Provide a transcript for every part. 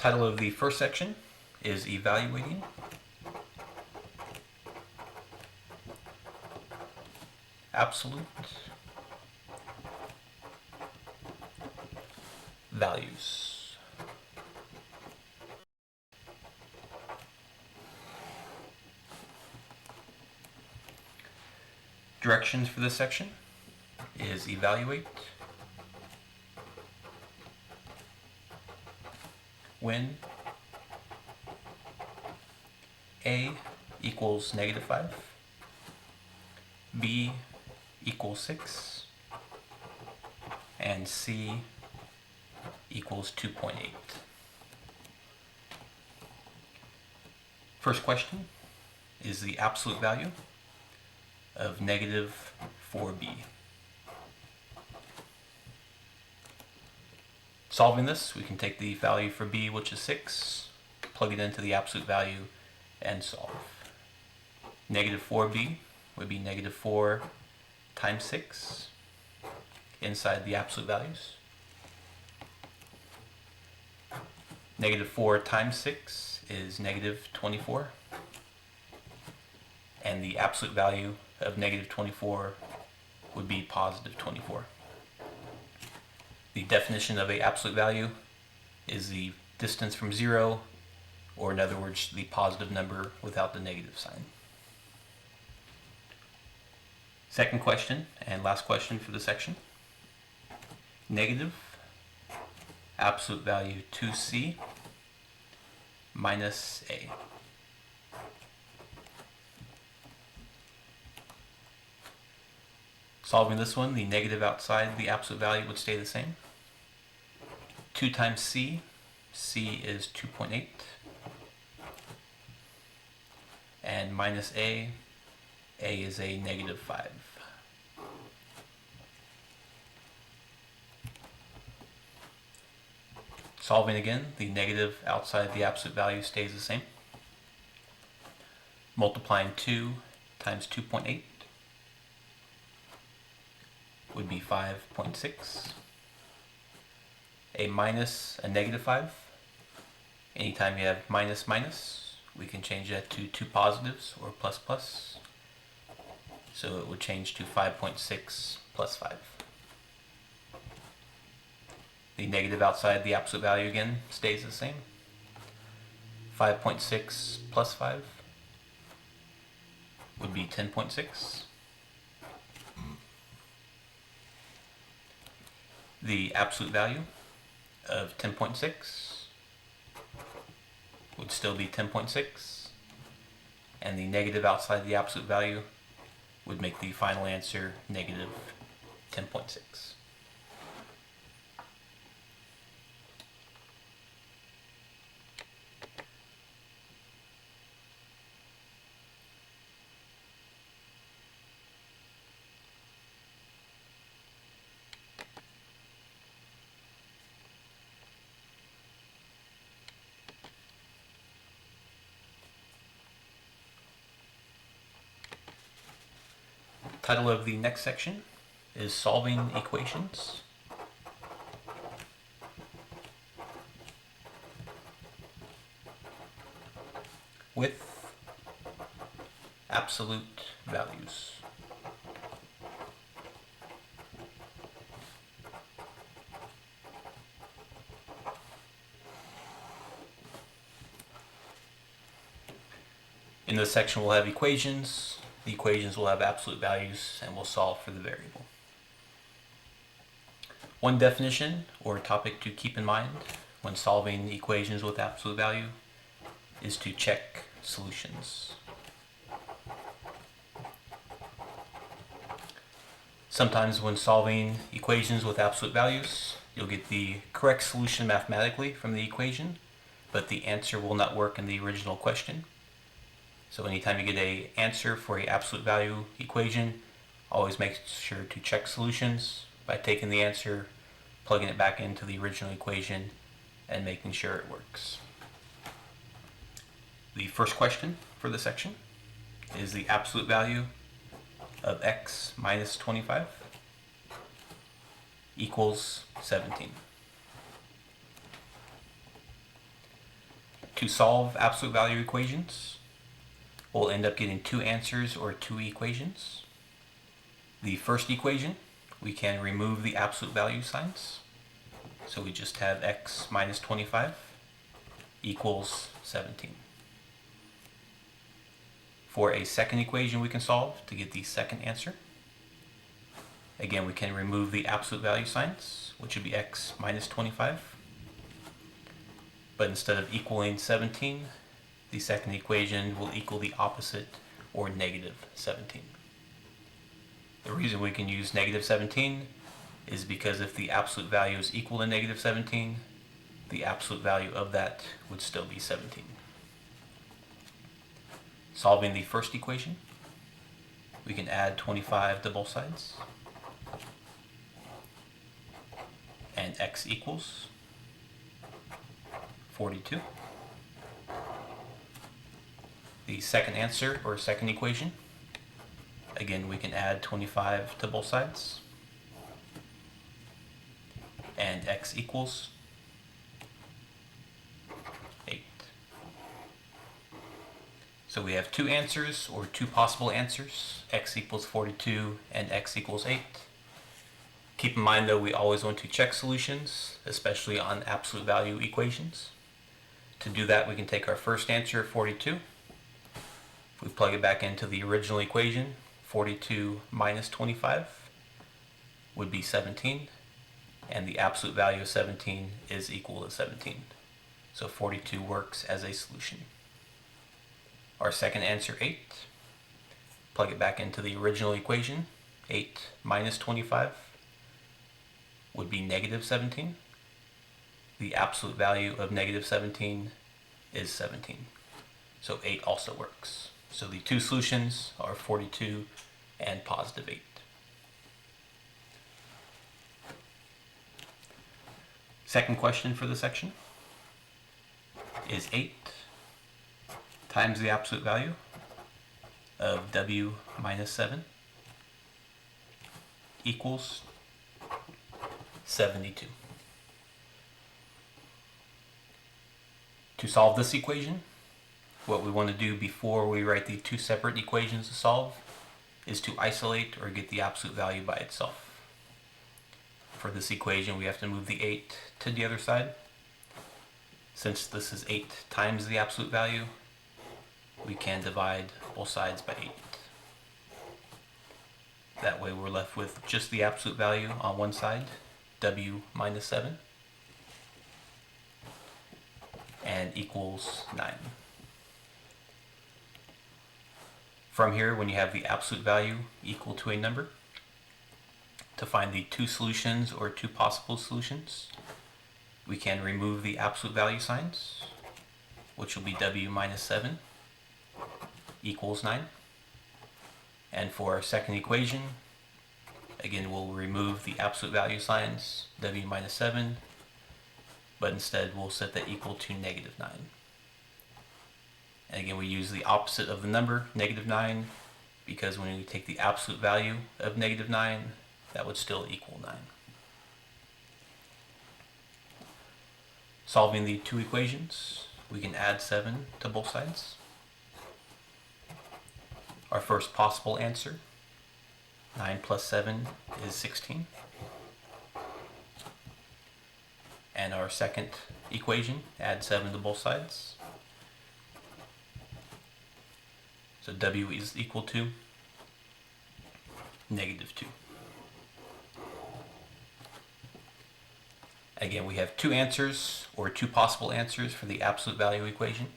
Title of the first section is Evaluating. Absolute values. Directions for this section is evaluate when A equals -5, B equals 6, and C equals 2.8. First question is the absolute value of -4b. Solving this, we can take the value for b, which is 6, plug it into the absolute value, and solve. -4b would be -4 times 6 inside the absolute values. -4 times 6 is -24. And the absolute value of -24 would be +24. The definition of an absolute value is the distance from 0, or in other words, the positive number without the negative sign. Second question, and last question for the section. Negative absolute value 2c minus a. Solving this one, the negative outside the absolute value would stay the same. 2 times c, c is 2.8, and minus a is a -5. Solving again, the negative outside the absolute value stays the same. Multiplying 2 times 2.8 would be 5.6. A minus a -5. Anytime you have minus minus, we can change that to two positives or plus plus. So it would change to 5.6 plus 5. The negative outside the absolute value again stays the same. 5.6 plus 5 would be 10.6. The absolute value of 10.6 would still be 10.6, and the negative outside the absolute value would make the final answer -10.6. Title of the next section is Solving Equations. With absolute values. In this section we'll have equations. The equations will have absolute values, and we'll solve for the variable. One definition or topic to keep in mind when solving equations with absolute value is to check solutions. Sometimes when solving equations with absolute values, you'll get the correct solution mathematically from the equation, but the answer will not work in the original question. So anytime you get an answer for an absolute value equation, always make sure to check solutions by taking the answer, plugging it back into the original equation, and making sure it works. The first question for the section is the absolute value of x minus 25 equals 17. To solve absolute value equations, we'll end up getting two answers or two equations. The first equation, we can remove the absolute value signs. So we just have x minus 25 equals 17. For a second equation we can solve to get the second answer. Again, we can remove the absolute value signs, which would be x minus 25. But instead of equaling 17, the second equation will equal the opposite, or negative 17. The reason we can use negative 17 is because if the absolute value is equal to negative 17, the absolute value of that would still be 17. Solving the first equation, we can add 25 to both sides, and x equals 42. The second answer, or second equation, again we can add 25 to both sides, and x equals 8. So we have two answers, or two possible answers, x equals 42 and x equals 8. Keep in mind though, we always want to check solutions, especially on absolute value equations. To do that, we can take our first answer, 42. If we plug it back into the original equation, 42 minus 25 would be 17, and the absolute value of 17 is equal to 17. So 42 works as a solution. Our second answer, 8. Plug it back into the original equation, 8 minus 25 would be negative 17. The absolute value of negative 17 is 17. So 8 also works. So the two solutions are 42 and positive 8. Second question for the section is 8 times the absolute value of w minus 7 equals 72. To solve this equation, what we want to do before we write the two separate equations to solve is to isolate or get the absolute value by itself. For this equation, we have to move the 8 to the other side. Since this is 8 times the absolute value, we can divide both sides by 8. That way we're left with just the absolute value on one side, w minus 7, and equals 9. From here, when you have the absolute value equal to a number, to find the two solutions or two possible solutions, we can remove the absolute value signs, which will be w minus 7 equals 9. And for our second equation, again we'll remove the absolute value signs, w minus 7, but instead we'll set that equal to negative 9. And again we use the opposite of the number, negative 9, because when we take the absolute value of negative 9, that would still equal 9. Solving the two equations, we can add 7 to both sides. Our first possible answer, 9 plus 7 is 16. And our second equation, add 7 to both sides. So w is equal to negative 2. Again, we have two answers, or two possible answers for the absolute value equation.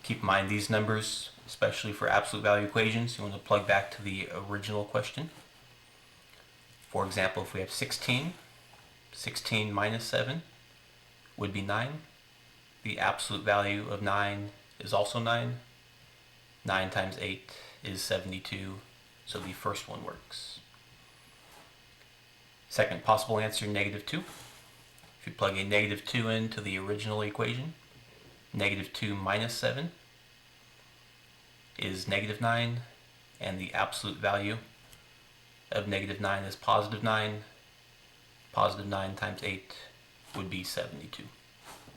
Keep in mind these numbers, especially for absolute value equations, you want to plug back to the original question. For example, if we have 16, 16 minus 7 would be 9. The absolute value of 9 is also 9. 9 times 8 is 72, so the first one works. Second possible answer, negative 2. If you plug a negative 2 into the original equation, negative 2 minus 7 is negative 9, and the absolute value of negative 9 is positive 9. Positive 9 times 8 would be 72.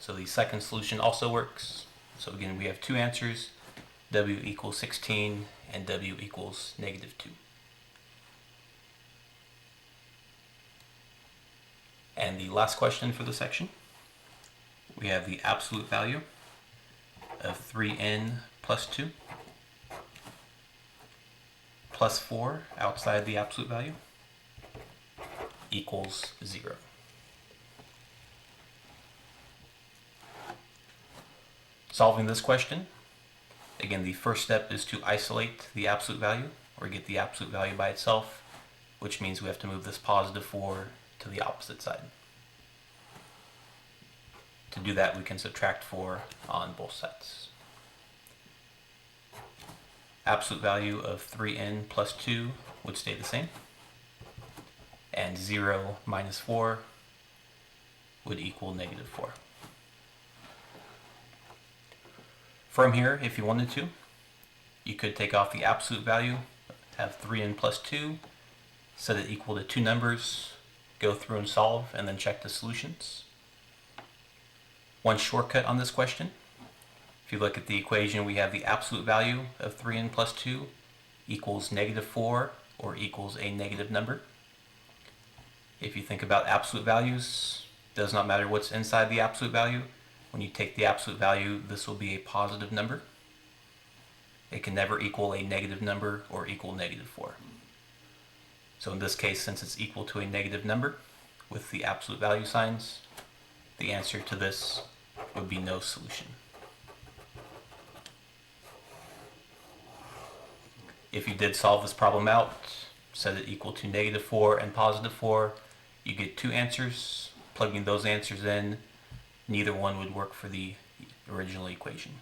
So the second solution also works. So again, we have two answers, w equals 16 and w equals -2. And the last question for the section, we have the absolute value of 3n plus 2 plus 4 outside the absolute value equals 0. Solving this question, again, the first step is to isolate the absolute value, or get the absolute value by itself, which means we have to move this positive 4 to the opposite side. To do that, we can subtract 4 on both sides. Absolute value of 3n plus 2 would stay the same, and 0 minus 4 would equal -4. From here, if you wanted to, you could take off the absolute value, have 3n plus 2, set it equal to two numbers, go through and solve, and then check the solutions. One shortcut on this question, if you look at the equation, we have the absolute value of 3n plus 2 equals -4 or equals a negative number. If you think about absolute values, it does not matter what's inside the absolute value. When you take the absolute value, this will be a positive number. It can never equal a negative number or equal -4. So in this case, since it's equal to a negative number with the absolute value signs, the answer to this would be no solution. If you did solve this problem out, set it equal to -4 and +4, you get two answers. Plugging those answers in, neither one would work for the original equation.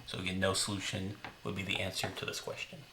So again, no solution would be the answer to this question.